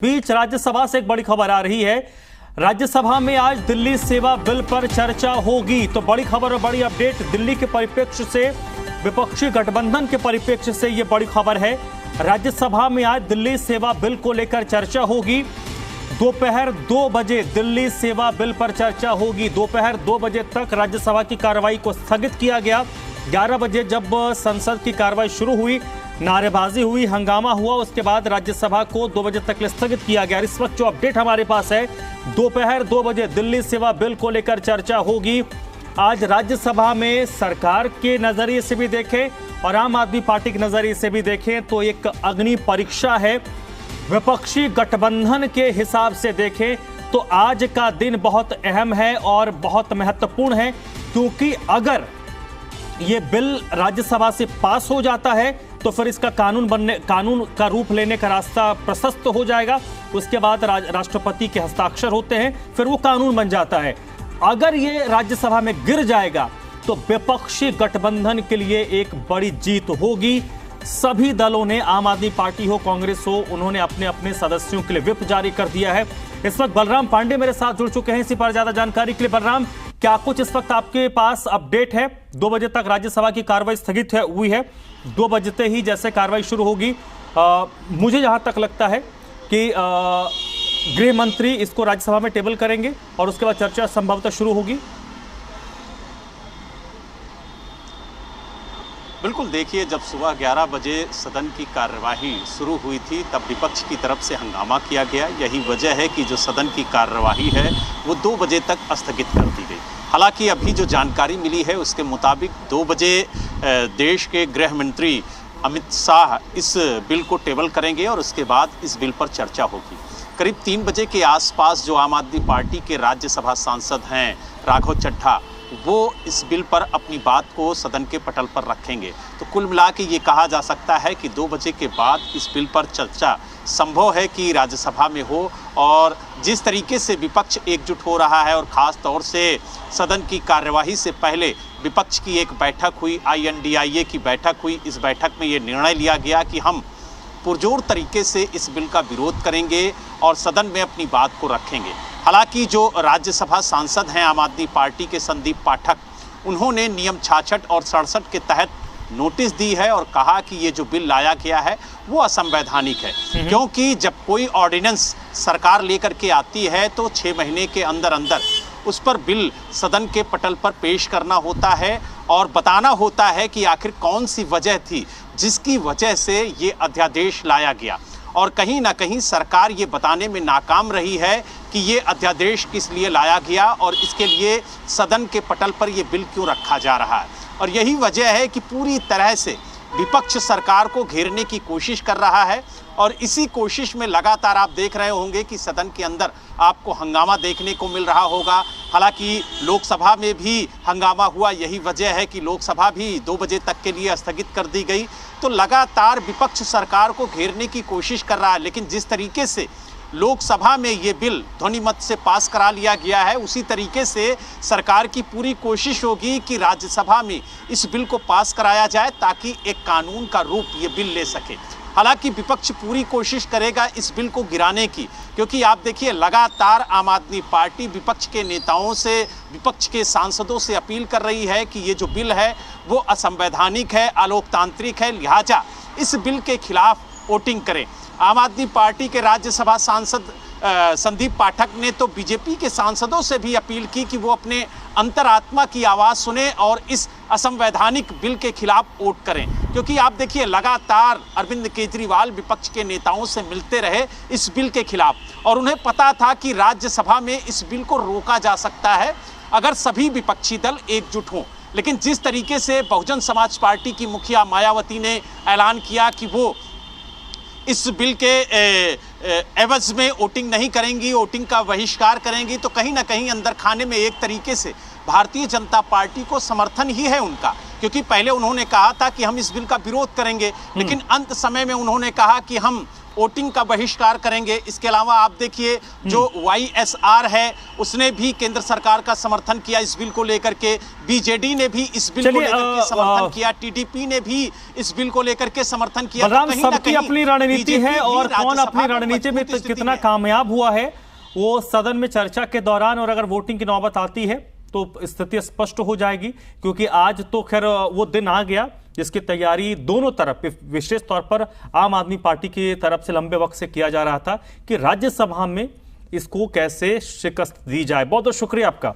बीच राज्यसभा से एक बड़ी खबर आ रही है। राज्यसभा में आज दिल्ली सेवा बिल पर चर्चा होगी। तो बड़ी खबर और बड़ी अपडेट दिल्ली के परिप्रेक्ष्य से, विपक्षी गठबंधन के परिप्रेक्ष्य से यह बड़ी खबर है। राज्यसभा में आज दिल्ली सेवा बिल को लेकर चर्चा होगी। दोपहर 2 बजे दिल्ली सेवा बिल पर चर्चा होगी। दोपहर 2 बजे तक राज्यसभा की कार्रवाई को स्थगित किया गया। 11 बजे जब संसद की कार्रवाई शुरू हुई, नारेबाजी हुई, हंगामा हुआ, उसके बाद राज्यसभा को 2 बजे तक स्थगित किया गया। इस वक्त जो अपडेट हमारे पास है, दोपहर 2 बजे दिल्ली सेवा बिल को लेकर चर्चा होगी। आज राज्यसभा में सरकार के नजरिए से भी देखें और आम आदमी पार्टी के नजरिए से भी देखें तो एक अग्नि परीक्षा है। विपक्षी गठबंधन के हिसाब से देखें तो आज का दिन बहुत अहम है और बहुत महत्वपूर्ण है, क्योंकि अगर ये बिल राज्यसभा से पास हो जाता है तो फिर इसका कानून का रूप लेने का रास्ता प्रशस्त हो जाएगा। उसके बाद राष्ट्रपति के हस्ताक्षर होते हैं, फिर वो कानून बन जाता है। अगर ये राज्यसभा में गिर जाएगा तो विपक्षी गठबंधन के लिए एक बड़ी जीत होगी। सभी दलों ने, आम आदमी पार्टी हो, कांग्रेस हो, उन्होंने अपने अपने सदस्यों के लिए व्हिप जारी कर दिया है। इस वक्त बलराम पांडे मेरे साथ जुड़ चुके हैं इसी पर ज्यादा जानकारी के लिए। बलराम, क्या कुछ इस वक्त आपके पास अपडेट है? 2 बजे तक राज्यसभा की कार्रवाई स्थगित हुई है। 2 बजते ही जैसे कार्रवाई शुरू होगी, मुझे जहां तक लगता है कि गृह मंत्री इसको राज्यसभा में टेबल करेंगे और उसके बाद चर्चा संभवतः शुरू होगी। बिल्कुल, देखिए, जब सुबह 11 बजे सदन की कार्यवाही शुरू हुई थी तब विपक्ष की तरफ से हंगामा किया गया। यही वजह है कि जो सदन की कार्यवाही है वो 2 बजे तक स्थगित कर दी गई। हालांकि अभी जो जानकारी मिली है उसके मुताबिक 2 बजे देश के गृह मंत्री अमित शाह इस बिल को टेबल करेंगे और उसके बाद इस बिल पर चर्चा होगी। करीब 3 बजे के आसपास जो आम आदमी पार्टी के राज्यसभा सांसद हैं राघव चड्ढा, वो इस बिल पर अपनी बात को सदन के पटल पर रखेंगे। तो कुल मिला के ये कहा जा सकता है कि 2 बजे के बाद इस बिल पर चर्चा संभव है कि राज्यसभा में हो। और जिस तरीके से विपक्ष एकजुट हो रहा है और ख़ास तौर से सदन की कार्यवाही से पहले विपक्ष की एक बैठक हुई, INDIA की बैठक हुई। इस बैठक में ये निर्णय लिया गया कि हम पुरजोर तरीके से इस बिल का विरोध करेंगे और सदन में अपनी बात को रखेंगे। हालांकि जो राज्यसभा सांसद हैं आम आदमी पार्टी के संदीप पाठक, उन्होंने नियम 66 और 67 के तहत नोटिस दी है और कहा कि ये जो बिल लाया गया है वो असंवैधानिक है। क्योंकि जब कोई ऑर्डिनेंस सरकार लेकर के आती है तो 6 महीने के अंदर अंदर उस पर बिल सदन के पटल पर पेश करना होता है और बताना होता है कि आखिर कौन सी वजह थी जिसकी वजह से ये अध्यादेश लाया गया। और कहीं ना कहीं सरकार ये बताने में नाकाम रही है कि ये अध्यादेश किस लिए लाया गया और इसके लिए सदन के पटल पर ये बिल क्यों रखा जा रहा है। और यही वजह है कि पूरी तरह से विपक्ष सरकार को घेरने की कोशिश कर रहा है। और इसी कोशिश में लगातार आप देख रहे होंगे कि सदन के अंदर आपको हंगामा देखने को मिल रहा होगा। हालांकि लोकसभा में भी हंगामा हुआ, यही वजह है कि लोकसभा भी 2 बजे तक के लिए स्थगित कर दी गई। तो लगातार विपक्ष सरकार को घेरने की कोशिश कर रहा है। लेकिन जिस तरीके से लोकसभा में ये बिल ध्वनिमत से पास करा लिया गया है, उसी तरीके से सरकार की पूरी कोशिश होगी कि राज्यसभा में इस बिल को पास कराया जाए ताकि एक कानून का रूप ये बिल ले सके। हालांकि विपक्ष पूरी कोशिश करेगा इस बिल को गिराने की, क्योंकि आप देखिए लगातार आम आदमी पार्टी विपक्ष के नेताओं से, विपक्ष के सांसदों से अपील कर रही है कि ये जो बिल है वो असंवैधानिक है, अलोकतांत्रिक है, लिहाजा इस बिल के खिलाफ वोटिंग करें। आम आदमी पार्टी के राज्यसभा सांसद संदीप पाठक ने तो बीजेपी के सांसदों से भी अपील की कि वो अपने अंतरात्मा की आवाज़ सुने और इस असंवैधानिक बिल के खिलाफ वोट करें। क्योंकि आप देखिए लगातार अरविंद केजरीवाल विपक्ष के नेताओं से मिलते रहे इस बिल के खिलाफ और उन्हें पता था कि राज्यसभा में इस बिल को रोका जा सकता है अगर सभी विपक्षी दल एकजुट हों। लेकिन जिस तरीके से बहुजन समाज पार्टी की मुखिया मायावती ने ऐलान किया कि वो इस बिल के एवज में वोटिंग नहीं करेंगी, वोटिंग का बहिष्कार करेंगी, तो कहीं ना कहीं अंदर खाने में एक तरीके से भारतीय जनता पार्टी को समर्थन ही है उनका। क्योंकि पहले उन्होंने कहा था कि हम इस बिल का विरोध करेंगे, लेकिन अंत समय में उन्होंने कहा कि हम वोटिंग का बहिष्कार करेंगे। इसके अलावा आप देखिए जो YSR है उसने भी केंद्र सरकार का समर्थन किया इस बिल को लेकर के, बीजेडी ने भी इस बिल को लेकर के समर्थन किया, टीडीपी ने भी इस बिल को लेकर के समर्थन किया। बलराम, सबकी अपनी रणनीति है और कौन अपनी रणनीति में कितना कामयाब हुआ है वो सदन में चर्चा के दौरान और अगर वोटिंग की नौबत आती है तो स्थिति स्पष्ट हो जाएगी, क्योंकि आज तो खैर वो दिन आ गया जिसकी तैयारी दोनों तरफ, विशेष तौर पर आम आदमी पार्टी की तरफ से लंबे वक्त से किया जा रहा था कि राज्यसभा में इसको कैसे शिकस्त दी जाए। बहुत बहुत शुक्रिया आपका।